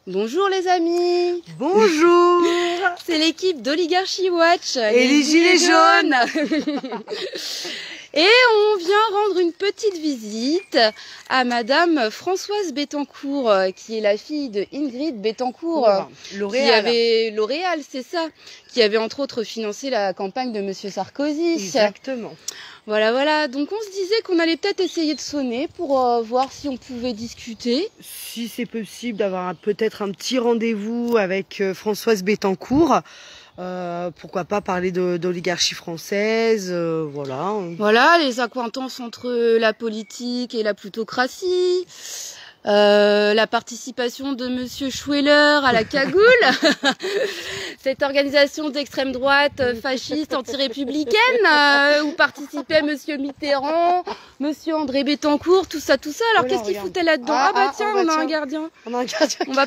Bonjour les amis. Bonjour. C'est l'équipe d'Oligarchy Watch et les Gilets jaunes. Et on vient rendre une petite visite à Madame Françoise Bettencourt, qui est la fille de Ingrid Bettencourt, L'Oréal, c'est ça, qui avait entre autres financé la campagne de Monsieur Sarkozy. Exactement. Voilà. Donc on se disait qu'on allait peut-être essayer de sonner pour voir si on pouvait discuter. Si c'est possible d'avoir peut-être un petit rendez-vous avec Françoise Bettencourt. Pourquoi pas parler d'oligarchie française, voilà. Voilà, les accointances entre la politique et la plutocratie, la participation de Monsieur Schweller à la cagoule, cette organisation d'extrême droite fasciste anti-républicaine où participait Monsieur Mitterrand, Monsieur André Bettencourt, tout ça. Alors qu'est-ce qu'il foutait là-dedans? Tiens, on a un gardien. On va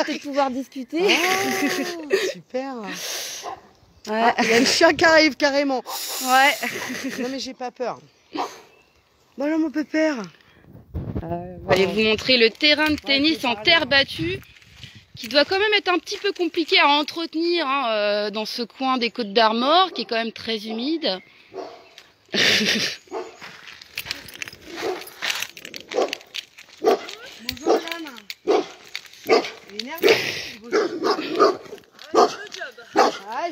peut-être pouvoir discuter. Super. Ouais. Il y a le chien qui arrive carrément. Ouais. Non mais j'ai pas peur. Bon alors mon pépère. Allez vous montrer le terrain de tennis en terre battue, qui doit quand même être un petit peu compliqué à entretenir dans ce coin des Côtes d'Armor, qui est quand même très humide. Bonjour madame. Il est énervé.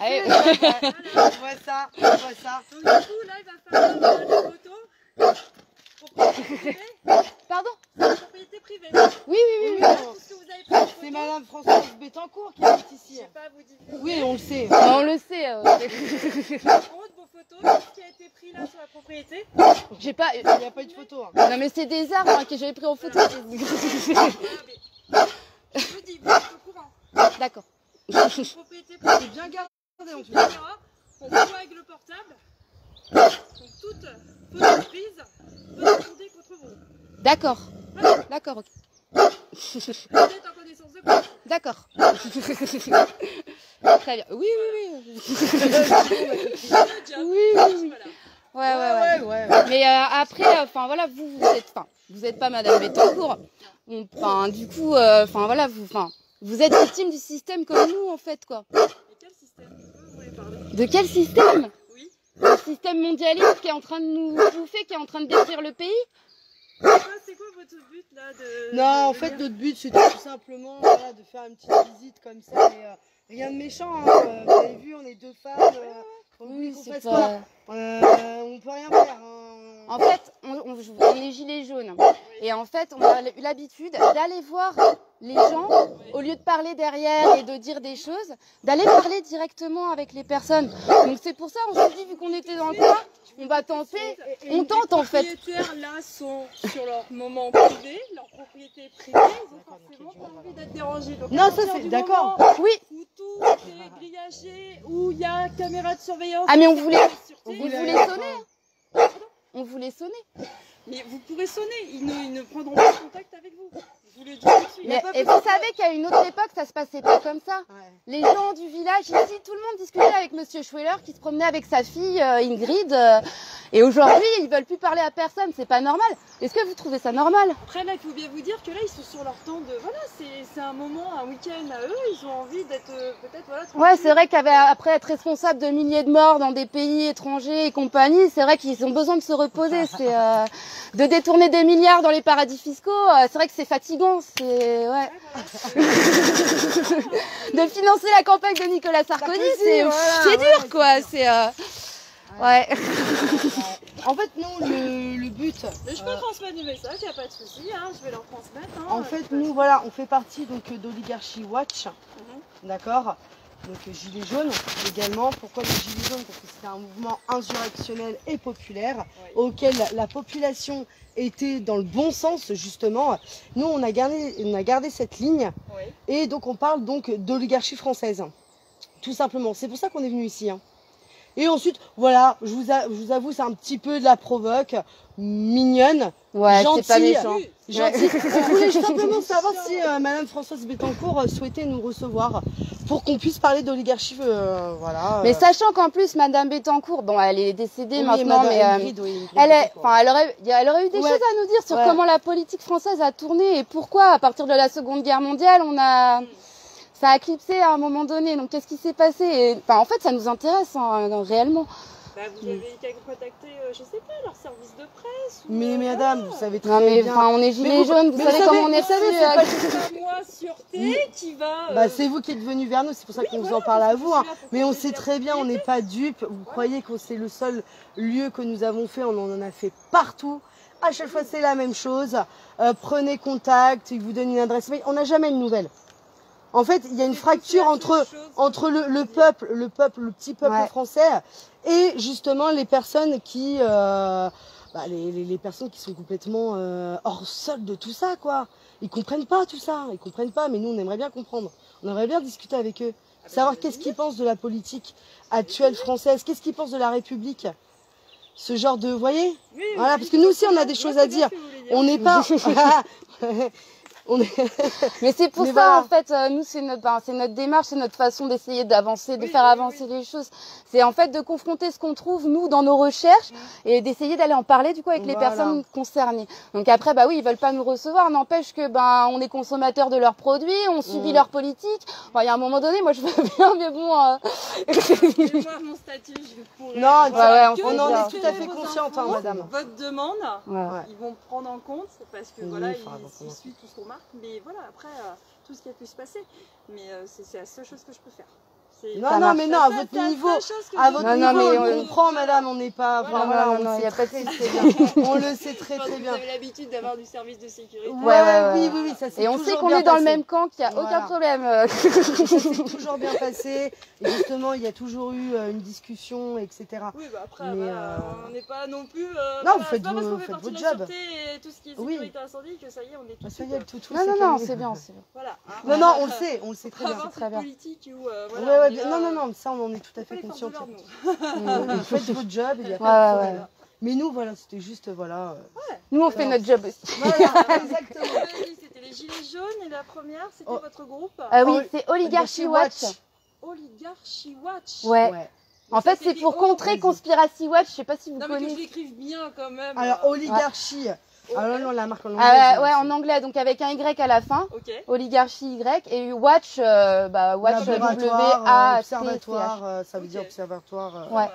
Allez, on voit ça. Donc du coup, là, il va falloir des photos. Propriété privée. Pardon? Propriété privée. Oui. C'est Madame Françoise Bettencourt qui habite ici. Je sais pas vous dire. Oui, on le sait. On le sait. Par contre, vos photos, ce qui a été pris là sur la propriété. J'ai pas. Il n'y a pas eu de photo. Hein. Non mais c'est des arbres que j'avais pris en photo. Je vous dis, vous êtes au courant. D'accord. Propriété privée. C'est bien gardé en tout cas. On voit avec le portable. Donc toute photo prise peut être fondée contre vous. D'accord. Voilà. D'accord, ok. Vous êtes en connaissance de cause. D'accord. Très bien. Oui. Oui. Ouais. Mais après, enfin voilà, vous êtes pas Madame Bettencourt. Du coup, voilà, vous êtes victime du système comme nous en fait, quoi. Et quel système? Vous voulez parler? De quel système? Oui. Le système mondialiste qui est en train de nous bouffer, qui est en train de détruire le pays. C'est quoi votre but là Non, en fait, notre but c'était tout simplement de faire une petite visite comme ça. Mais, rien de méchant, hein. Vous avez vu, on est deux femmes. Oui, c'est pas. On peut rien faire. En fait, on est gilets jaunes. Et en fait, on a eu l'habitude d'aller voir les gens, au lieu de parler derrière et de dire des choses, d'aller parler directement avec les personnes. Donc c'est pour ça, on s'est dit, vu qu'on était dans le coin, on va tenter. On tente en fait. Les propriétaires là sont sur leur moment privé, leur propriété privée, ils ont forcément pas envie d'être dérangés. Donc, non, ça c'est d'accord. Oui. Où tout est grillagé, où il y a caméra de surveillance. Ah mais on voulait sonner. On voulait sonner. Mais vous pourrez sonner, ils ne prendront pas contact avec vous. Je vous le dis tout de suite. Et vous savez qu'à une autre époque, ça se passait pas comme ça. Ouais. Les gens du village ici, tout le monde discutait avec Monsieur Schweller qui se promenait avec sa fille Ingrid. Et aujourd'hui, ils veulent plus parler à personne. C'est pas normal. Est-ce que vous trouvez ça normal? Après, là, il faut bien vous dire que là, ils sont sur leur temps de... Voilà, c'est un moment, un week-end à eux. Ils ont envie d'être peut-être... Voilà, ouais, c'est vrai qu'après être responsable de milliers de morts dans des pays étrangers et compagnie, c'est vrai qu'ils ont besoin de se reposer. C'est de détourner des milliards dans les paradis fiscaux. C'est vrai que c'est fatigant. C'est de financer la campagne de Nicolas Sarkozy, c'est dur quoi. C'est ouais. En fait, nous, le but... Mais je peux transmettre le message, il n'y a pas de souci, hein, je vais leur transmettre. Hein, en fait, nous, voilà, on fait partie d'Oligarchy Watch, d'accord. Donc Gilets jaunes également. Pourquoi les Gilets jaunes? Parce que c'était un mouvement insurrectionnel et populaire, auquel la population était dans le bon sens justement. Nous, on a gardé cette ligne, et donc on parle donc d'oligarchie française, tout simplement. C'est pour ça qu'on est venu ici. Hein. Et ensuite, voilà, je vous avoue, c'est un petit peu de la provoque, mignonne, gentille. C'est pas méchant. Gentille. On voulait simplement savoir si Madame Françoise Bettencourt souhaitait nous recevoir pour qu'on puisse parler d'oligarchie, voilà. Mais sachant qu'en plus, Madame Bettencourt, bon, elle est décédée maintenant, mais elle aurait eu des choses à nous dire sur comment la politique française a tourné et pourquoi, à partir de la Seconde Guerre mondiale, on a ça a éclipsé à un moment donné. Donc qu'est-ce qui s'est passé? Et, enfin, en fait, ça nous intéresse hein, réellement. Bah, vous avez qu'à contacter, je sais pas, leur service de presse. Ou, Mais madame, vous savez très Non mais bien. enfin, on est gilets jaunes, vous savez comment on est savez, reçus, c'est pas C'est pas moi, sûreté, qui va. Bah, c'est vous qui êtes venu vers nous, c'est pour ça qu'on vous en parle à vous. Hein. Mais on sait très bien, on n'est pas dupes. Vous croyez que c'est le seul lieu que nous avons fait, on en a fait partout. À chaque fois, c'est la même chose. Prenez contact, ils vous donnent une adresse mail. On n'a jamais de nouvelles. En fait, il y a une fracture entre le peuple, le petit peuple français, et justement les personnes qui, les personnes qui sont complètement hors sol de tout ça, quoi. Ils comprennent pas tout ça, ils comprennent pas. Mais nous, on aimerait bien comprendre. On aimerait bien discuter avec eux, savoir qu'est-ce qu'ils pensent de la politique actuelle française, qu'est-ce qu'ils pensent de la République. Ce genre de, vous voyez, voilà, parce que nous aussi, on a des choses à dire. On n'est pas. Mais c'est pour ça en fait, nous c'est notre démarche, c'est notre façon d'essayer d'avancer, de faire avancer les choses. C'est en fait de confronter ce qu'on trouve nous dans nos recherches et d'essayer d'aller en parler du coup avec les personnes concernées. Donc après bah oui, ils veulent pas nous recevoir, n'empêche que on est consommateurs de leurs produits, on subit leur politique. Bon, il y a un moment donné, moi je veux bien, mais bon. Moi mon statut, je pourrais. Non, on en est tout à fait consciente, hein, madame. Votre demande, ils vont prendre en compte parce que voilà, ils suivent tout ce qu'on marque. Mais voilà, après, tout ce qui a pu se passer. Mais c'est la seule chose que je peux faire. Non, mais non, à votre niveau, on comprend, madame, on n'est pas. Non, il n'y a pas de souci. On le sait très très bien. Vous avez l'habitude d'avoir du service de sécurité. Oui, ça c'est. Et on sait qu'on est dans le même camp, qu'il n'y a aucun problème. Ça s'est toujours bien passé. Et justement, il y a toujours eu une discussion, etc. Oui, bah après, on n'est pas non plus. Non, vous faites votre job. Et tout ce qui est sécurité incendie, que ça y est, on est tout. Ça y est, tout. Non, c'est bien. Voilà. Non, on le sait très bien. Très bien. Politique ou non, ça on en est tout à fait conscient. Vous faites votre job, il n'y a pas de problème. Mais nous, voilà, c'était juste, voilà. Nous, on fait notre job aussi. Voilà, exactement. C'était les Gilets jaunes et la première, c'était votre groupe? Oui, c'est Oligarchy Watch. Oligarchy Watch. Ouais. En fait, c'est pour contrer Conspiracy Watch. Je sais pas si vous connaissez. Non, mais que je l'écrive bien quand même. Alors, Oligarchy. Alors non, la marque en anglais. En anglais, donc avec un Y à la fin. Oligarchy Y et Watch, Watch W-A-T-C-H. Observatoire, ça veut dire observatoire. Ouais.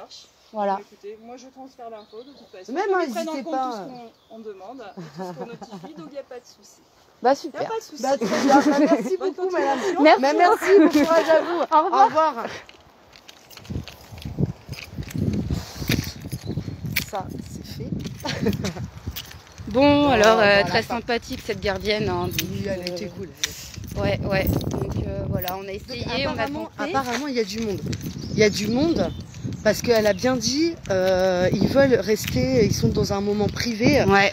Voilà. Écoutez, moi je transfère l'info de toute façon. Même n'hésitez pas. Tout ce qu'on demande, tout ce qu'on notifie, donc il n'y a pas de souci. Bah super. Il n'y a pas de souci. Très bien. Merci beaucoup, madame. Merci. Bon courage à vous. Au revoir. Ça, c'est fait. Bon, alors, très sympathique cette gardienne. Hein, oui, elle était cool. Ouais. Donc voilà, on a essayé, on a tenté. Apparemment, il y a du monde. Il y a du monde parce qu'elle a bien dit, ils veulent rester, ils sont dans un moment privé. Ouais.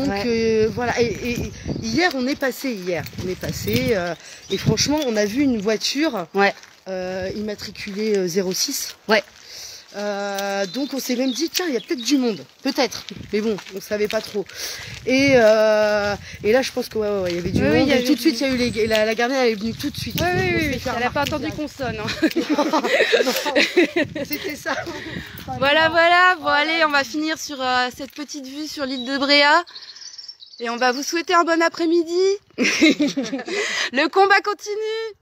Donc voilà. Et hier, on est passé. Et franchement, on a vu une voiture immatriculée 06. Ouais. Donc on s'est même dit tiens il y a peut-être du monde, peut-être, mais bon on savait pas trop. Et là je pense que il y avait du monde. Et tout de suite il y a eu la gardienne, elle est venue tout de suite. Oui, elle n'a pas attendu qu'on sonne. Hein. C'était ça. Voilà. Bon allez, on va finir sur cette petite vue sur l'île de Bréa. Et on va vous souhaiter un bon après-midi. Le combat continue.